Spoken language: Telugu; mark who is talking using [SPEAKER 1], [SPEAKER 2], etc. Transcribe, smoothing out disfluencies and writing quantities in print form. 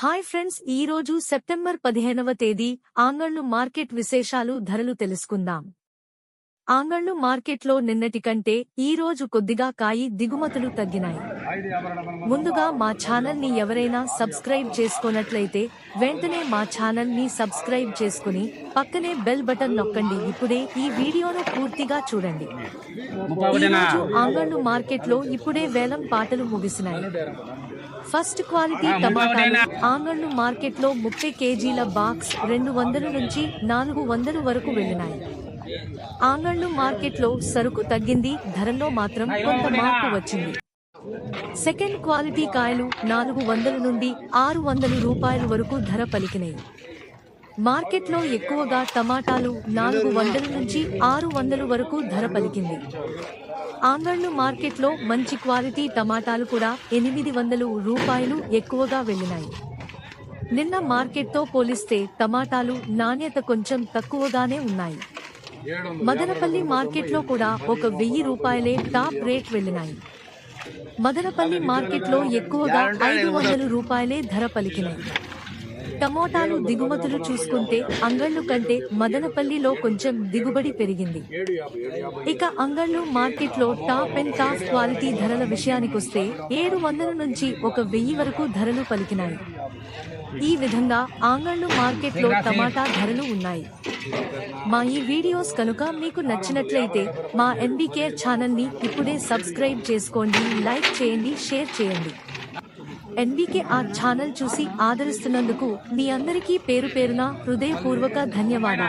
[SPEAKER 1] హాయ్ ఫ్రెండ్స్, ఈ రోజు సెప్టెంబర్ 15వ తేదీ ఆంగళ్ళు మార్కెట్ విశేషాలు ధరలు తెలుసుకుందాం. ఆంగళ్ళు మార్కెట్లో నిన్నటి కంటే ఈ రోజు కొద్దిగా కాయి దిగుమతులు తగ్గినాయి. ముందుగా మా ఛానల్ ని ఎవరైనా సబ్స్క్రైబ్ చేసుకోనట్లయితే వెంటనే మా ఛానల్ ని సబ్స్క్రైబ్ చేసుకుని పక్కనే బెల్ బటన్ నొక్కండి. ఇప్పుడే ఈ వీడియోను పూర్తిగా చూడండి. ఈ రోజు ఆంగళ్ళు మార్కెట్లో ఇప్పుడే వేలం పాటలు ముగిసినాయి. ఫస్ట్ క్వాలిటీ టమాటాలు ఆంగళ్ళు మార్కెట్లో 30 కేజీల బాక్స్ 200 నుంచి 400 వరకు వెళ్లినాయి. ఆంగళ్ళు మార్కెట్లో సరుకు తగ్గింది, ధరల్లో మాత్రం కొంత మార్పు వచ్చింది. సెకండ్ క్వాలిటీ కాయలు 400 నుండి 600 రూపాయల వరకు ధర పలికినాయి. మార్కెట్లో ఎక్కువగా టమాటాలు 400 నుంచి 600 వరకు ధర పలికింది. ఆంగళ్ళు మార్కెట్లో మంచి క్వాలిటీ టమాటాలు కూడా 800 రూపాయలు ఎక్కువగా వెళ్లినాయి. నిన్న మార్కెట్తో పోలిస్తే టమాటాలు నాణ్యత కొంచెం తక్కువగానే ఉన్నాయి. మదనపల్లి మార్కెట్లో కూడా 1000 రూపాయలే టాప్ రేట్ వెళ్లినాయి. మదనపల్లి మార్కెట్లో ఎక్కువగా 500 రూపాయలే ధర పలికినాయి. టమోటాలు దిగుమతులు చూసుకుంటే అంగళ్ళు కంటే మదనపల్లిలో కొంచెం దిగుబడి పెరిగింది. ఇక అంగళ్ళు మార్కెట్లో టాప్ అండ్ టాప్ క్వాలిటీ ధరల విషయానికొస్తే 700 నుంచి 1000 వరకు ధరలు పలికినాయి. ఈ విధంగా ఆంగళ్ళు మార్కెట్లో టమాటా ధరలు ఉన్నాయి. మా ఈ వీడియోస్ కనుక మీకు నచ్చినట్లయితే మా ఎన్బీకే ఛానల్ ని ఇప్పుడే సబ్స్క్రైబ్ చేసుకోండి, లైక్ చేయండి, షేర్ చేయండి. ఎన్బీకే ఛానల్ చూసి ఆదరిస్తున్నందుకు మీ అందరికీ పేరు పేరున హృదయపూర్వక ధన్యవాదాలు.